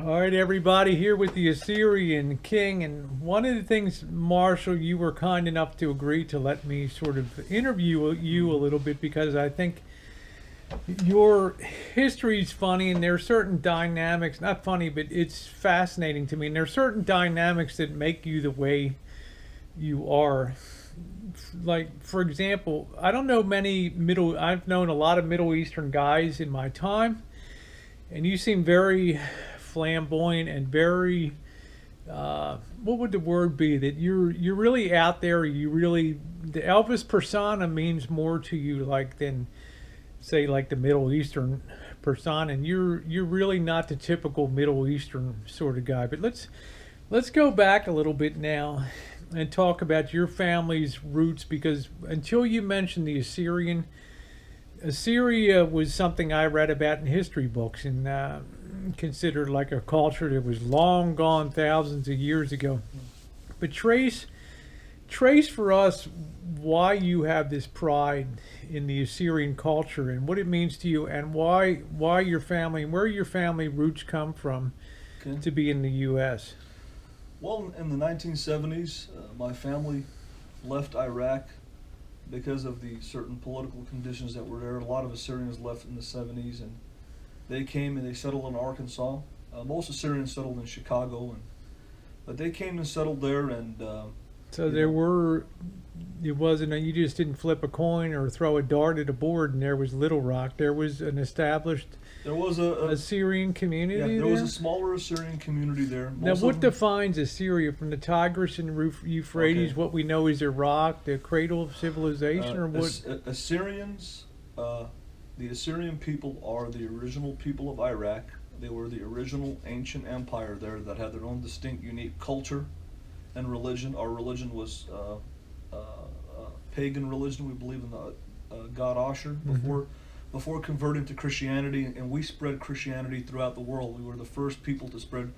All right, everybody, here with the Assyrian king. And one of the things, Marshall, you were kind enough to agree to let me sort of interview you a little bit because I think your history's funny and there are certain dynamics, not funny, but it's fascinating to me. And there are certain dynamics that make you the way you are. Like, for example, I don't know I've known a lot of Middle Eastern guys in my time, and you seem very flamboyant and very what would the word be, that you're really out there. You really, the Elvis persona means more to you like than say like the Middle Eastern persona, and you're really not the typical Middle Eastern sort of guy. But let's go back a little bit now and talk about your family's roots, because until you mentioned the Assyria was something I read about in history books and considered like a culture that was long gone thousands of years ago. But trace for us why you have this pride in the Assyrian culture and what it means to you, and why your family and where your family roots come from to be in the U.S. Well, in the 1970s, my family left Iraq because of the certain political conditions that were there. A lot of Assyrians left in the 70s, and they came and they settled in Arkansas. Most Assyrians settled in Chicago, but they came and settled there. And so it wasn't you just didn't flip a coin or throw a dart at a board and there was Little Rock. There was an established Assyrian community. Yeah, there was a smaller Assyrian community there. Now, what defines Assyria from the Tigris and Euphrates? Okay. What we know is Iraq, the cradle of civilization, or what? Assyrians, the Assyrian people are the original people of Iraq. They were the original ancient empire there that had their own distinct, unique culture and religion. Our religion was pagan religion. We believe in the god Ashur before converting to Christianity, and we spread Christianity throughout the world. We were the first people to spread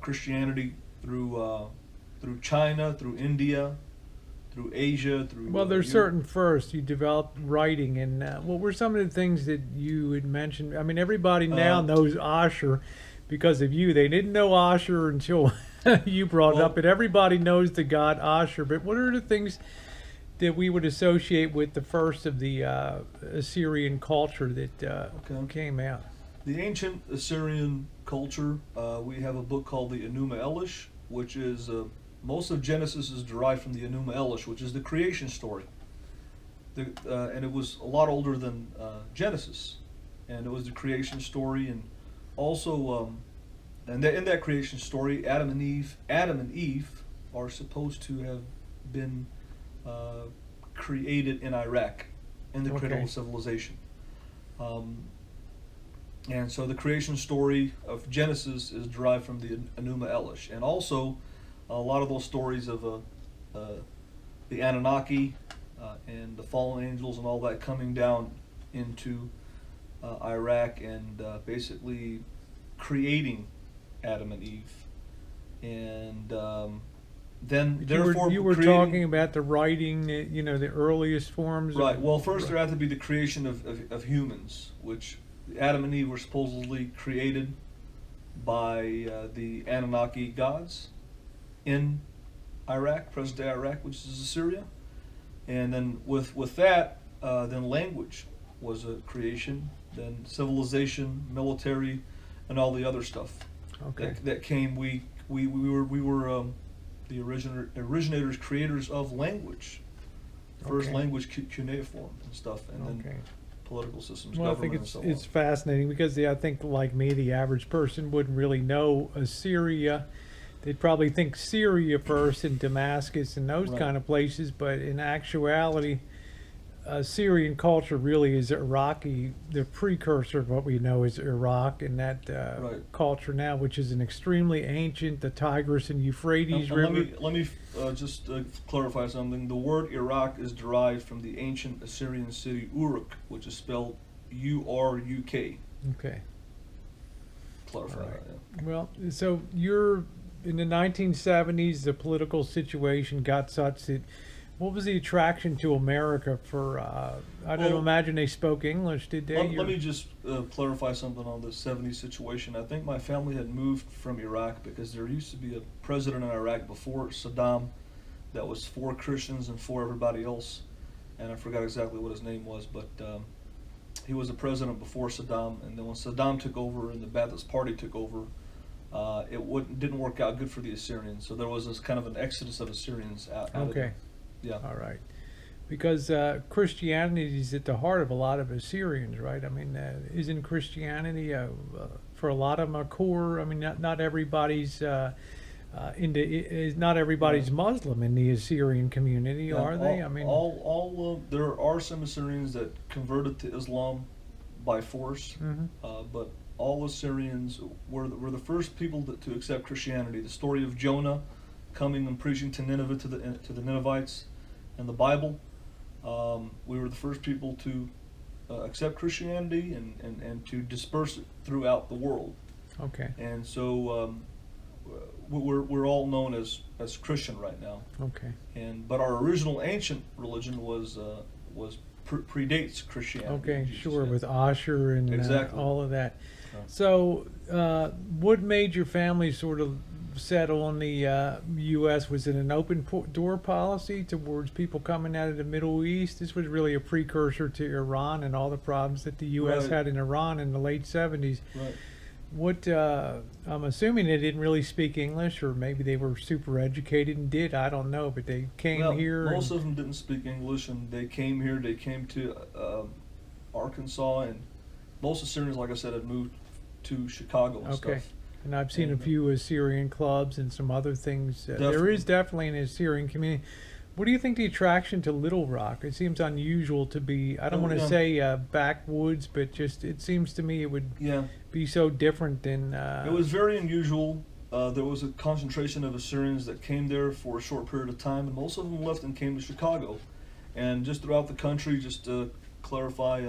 Christianity through China, through India, through Asia, through. Well, there's certain first. You developed writing, and what were some of the things that you had mentioned? I mean, everybody now knows Ashur because of you. They didn't know Ashur until you brought it up, but everybody knows the god Ashur. But what are the things that we would associate with the first of the Assyrian culture that came out? The ancient Assyrian culture, we have a book called the Enuma Elish, which is, most of Genesis is derived from the Enuma Elish, which is the creation story. And it was a lot older than Genesis. And it was the creation story, and also, in that creation story, Adam and Eve are supposed to have been created in Iraq, in the cradle of civilization. And so the creation story of Genesis is derived from the Enuma Elish. And also, a lot of those stories of the Anunnaki and the fallen angels and all that coming down into Iraq and basically creating Adam and Eve. And then you were talking about the writing, the earliest forms. Right. Well, first there had to be the creation of humans, which Adam and Eve were supposedly created by the Anunnaki gods in Iraq, present-day Iraq, which is Assyria. And then with that, then language was a creation, then civilization, military, and all the other stuff that came. We were the originators, creators of language. First language, cuneiform and stuff, and then political systems. Well, I think it's fascinating because I think, like me, the average person wouldn't really know Assyria. They'd probably think Syria first and Damascus and those kind of places, but in actuality, Syrian culture really is Iraqi. The precursor of what we know is Iraq, and that culture now, which is an extremely ancient, the Tigris and Euphrates River. Let me just clarify something. The word Iraq is derived from the ancient Assyrian city Uruk, which is spelled U-R-U-K. Okay. Clarify that. Yeah. Well, so you're in the 1970s. The political situation got such that What was the attraction to America for? I don't Well, imagine they spoke English, did they? Let me just clarify something on the 70s situation. I think my family had moved from Iraq because there used to be a president in Iraq before Saddam that was for Christians and for everybody else. And I forgot exactly what his name was, but he was a president before Saddam. And then when Saddam took over and the Ba'athist Party took over, didn't work out good for the Assyrians. So there was this kind of an exodus of Assyrians out. Okay. Yeah. All right. Because Christianity is at the heart of a lot of Assyrians, right? I mean, isn't Christianity for a lot of them a core? I mean, not everybody's not everybody's Muslim in the Assyrian community, Yeah, are they? I mean, there are some Assyrians that converted to Islam by force, mhm. but all Assyrians were the first people to accept Christianity. The story of Jonah coming and preaching to Nineveh to the Ninevites, and the Bible. We were the first people to accept Christianity and to disperse it throughout the world. Okay. And so we're all known as Christian right now. Okay. But our original ancient religion predates Christianity. Okay, Jesus, sure, yeah. with Asher and Exactly. all of that. Right. So, what made your family sort of settle on the U.S.? Was it an open door policy towards people coming out of the Middle East? This was really a precursor to Iran and all the problems that the U.S. Right. had in Iran in the late 70s. Right. What I'm assuming they didn't really speak English, or maybe they were super educated and did. I don't know, but they came Well, here. most of them didn't speak English, and they came here. They came to Arkansas, and most Assyrians, like I said, had moved to Chicago and Okay. stuff. And I've seen a And, few Assyrian clubs and some other things. There Definitely. is definitely an Assyrian community. What do you think the attraction to Little Rock? It seems unusual to be, I don't Oh, want to yeah. say backwoods, but just it seems to me it would Yeah, be so different than. it was very unusual. There was a concentration of Assyrians that came there for a short period of time, and most of them left and came to Chicago. And just throughout the country, just to clarify,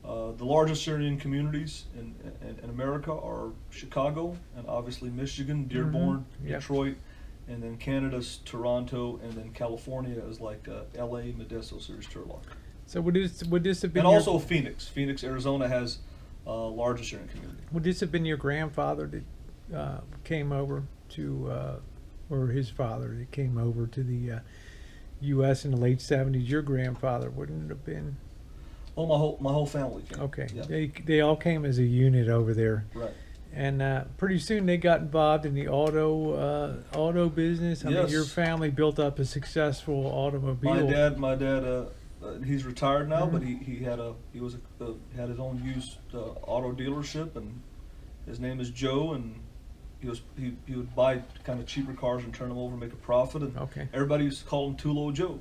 the largest Assyrian communities in America are Chicago, and obviously Michigan, Dearborn, Yep. Detroit, and then Canada's Toronto, and then California is like L.A., Modesto, Sears, Turlock. So would this have been And your, also Phoenix. Phoenix, Arizona has a large Assyrian community. would this have been your grandfather that came over to, or his father that came over to the U.S. in the late 70s? Your grandfather, wouldn't it have been? Oh, my whole family came. Okay, Yeah. they all came as a unit over there. Right. And pretty soon they got involved in the auto business. I mean, Yes. your family built up a successful automobile. My dad, he's retired now, but Mhm. he had had his own used auto dealership, and his name is Joe, and he would buy kind of cheaper cars and turn them over and make a profit, and Okay. everybody used to call him Too Low Joe.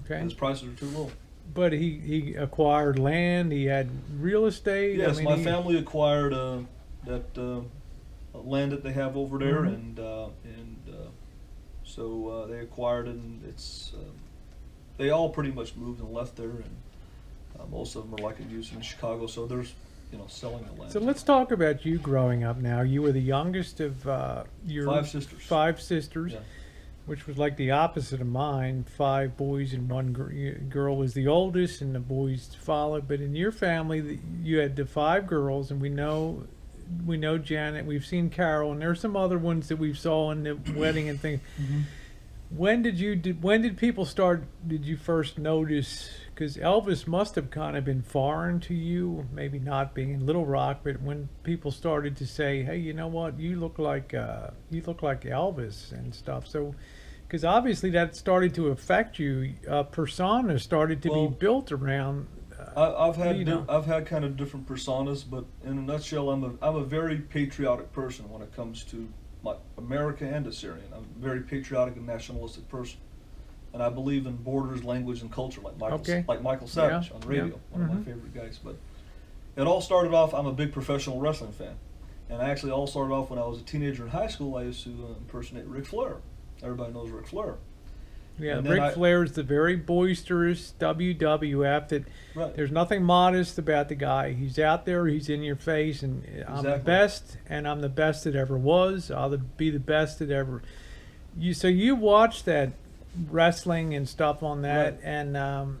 Okay. His prices are too low. But he acquired land. He had real estate. Yes, I mean, my he- family acquired that land that they have over there, Mhm. and so they acquired it, and it's they all pretty much moved and left there, and most of them are like in use in Chicago. So there's selling the land. So let's talk about you growing up now. You were the youngest of your Five sisters. five sisters, Yeah. which was like the opposite of mine. 5 boys and 1 girl was the oldest, and the boys followed. But in your family, you had the 5 girls, and we know Janet. We've seen Carol, and there's some other ones that we saw in the wedding and things. Mm-hmm. When did people start? Did you first notice? Because Elvis must have kind of been foreign to you, maybe not being in Little Rock, but when people started to say, "Hey, you know what? You look like Elvis and stuff." So, because obviously that started to affect you. Persona started to Well, be built around. I've had you know. I've had kind of different personas, but in a nutshell, I'm a very patriotic person when it comes to America and Assyrian. I'm a very patriotic and nationalistic person, and I believe in borders, language, and culture, like Michael Savage Yeah, on radio, yeah. one of my Mhm. favorite guys. But it all started off. I'm a big professional wrestling fan, and I actually all started off when I was a teenager in high school. I used to impersonate Ric Flair. Everybody knows Ric Flair. Yeah, And then Ric Flair is the very boisterous WWF that Right. there's nothing modest about the guy. He's out there, he's in your face, and I'm the Exactly. best, and I'm the best that ever was. I'll be the best that ever. So you watched that wrestling and stuff on that, Right. and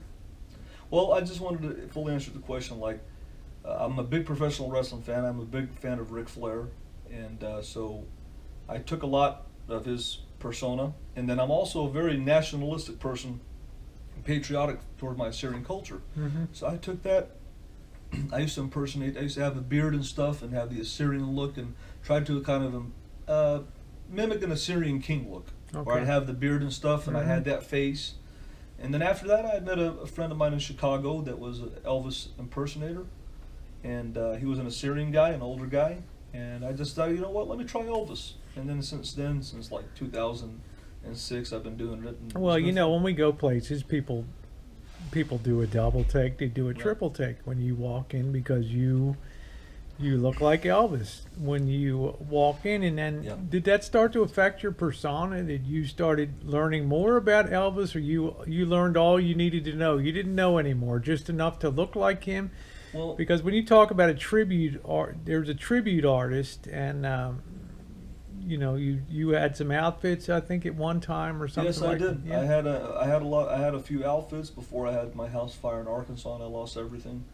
Well, I just wanted to fully answer the question. Like, I'm a big professional wrestling fan. I'm a big fan of Ric Flair, and so I took a lot of his persona. And then I'm also a very nationalistic person, patriotic toward my Syrian culture. mhm. So I took that. I used to impersonate. I used to have a beard and stuff, and have the Assyrian look, and tried to kind of mimic an Assyrian king look, where Okay. I'd have the beard and stuff, and I had Mhm. that face. And then after that, I met a friend of mine in Chicago that was an Elvis impersonator, and he was an Assyrian guy, an older guy. And I just thought, you know what, let me try Elvis. And then since like 2006, I've been doing it. And Well, it's you been know, fun. when we go places, people do a double take, they do a Right. triple take when you walk in, because you look like Elvis when you walk in. And then Yeah. did that start to affect your persona? Did you started learning more about Elvis, or you learned all you needed to know? You didn't know anymore, just enough to look like him? Well, Because when you talk about a tribute art, there's a tribute artist, and you know, you had some outfits, I think, at one time or something. yes, I like did. that. I had a few outfits before I had my house fire in Arkansas, and I lost everything,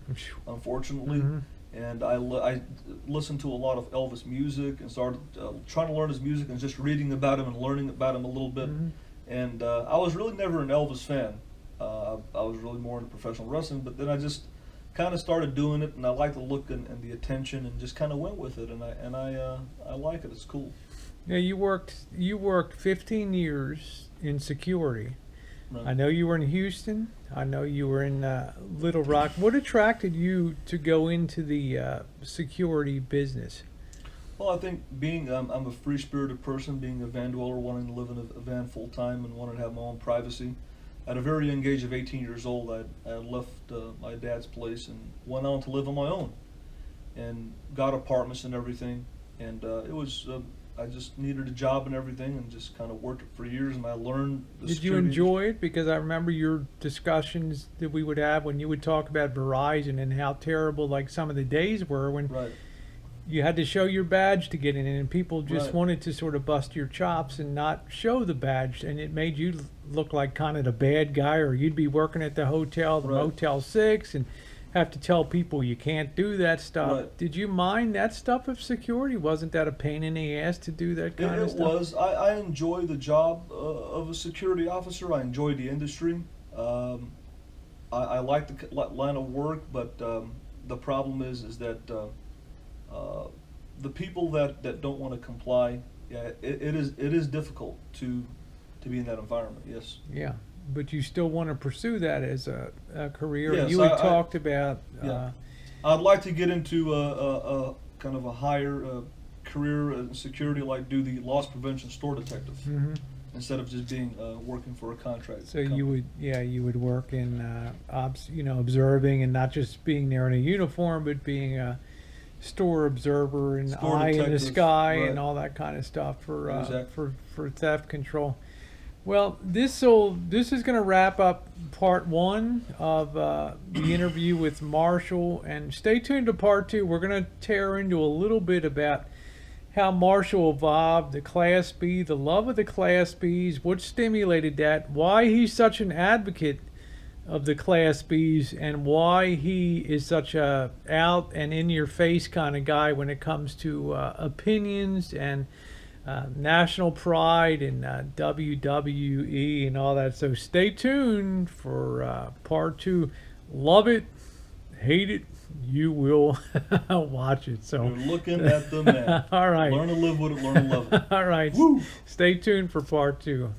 unfortunately. Mhm. And I listened to a lot of Elvis music and started trying to learn his music and just reading about him and learning about him a little bit. Mhm. And I was really never an Elvis fan. I was really more into professional wrestling, but then I just kind of started doing it, and I liked the look and the attention, and just kind of went with it. And I like it. It's cool. Yeah, you worked 15 years in security. Right. I know you were in Houston. I know you were in Little Rock. What attracted you to go into the security business? Well, I think being I'm a free-spirited person, being a van dweller, wanting to live in a van full time, and wanting to have my own privacy. At a very young age of 18 years old, I had left my dad's place and went on to live on my own, and got apartments and everything. And it was I just needed a job and everything, and just kind of worked it for years. And I learned. Did you enjoy it? Because I remember your discussions that we would have when you would talk about Verizon and how terrible like some of the days were when Right. you had to show your badge to get in, and people just Right. wanted to sort of bust your chops and not show the badge, and it made you look like kind of the bad guy, or you'd be working at the hotel, the Right. Motel 6, and have to tell people you can't do that stuff. Right. Did you mind that stuff of security? Wasn't that a pain in the ass to do that kind of It stuff? was. I enjoy the job of a security officer. I enjoy the industry. I like the line of work, but the problem is that the people that don't want to comply, yeah, it is difficult to be in that environment. Yes. Yeah, but you still want to pursue that as a career. Yes, You had I- talked about Yeah. I'd like to get into a kind of a higher career in security, like do the loss prevention store detective, mhm. instead of just being working for a contract. So company. you would work in, observing, and not just being there in a uniform, but being a store observer and Store eye in the detective, sky and right. all that kind of stuff for Exactly. for theft control. Well, this is going to wrap up part one of the interview with Marshall, and stay tuned to part two. We're going to tear into a little bit about how Marshall evolved, the Class B, the love of the Class Bs, what stimulated that, why he's such an advocate of the Class Bs, and why he is such a out and in your face kind of guy when it comes to opinions and national pride and WWE and all that. So stay tuned for part two. Love it, hate it, you will watch it. So You're looking at the man. all right. Learn to live with it, learn to love it. All right. Woo! Stay tuned for part two.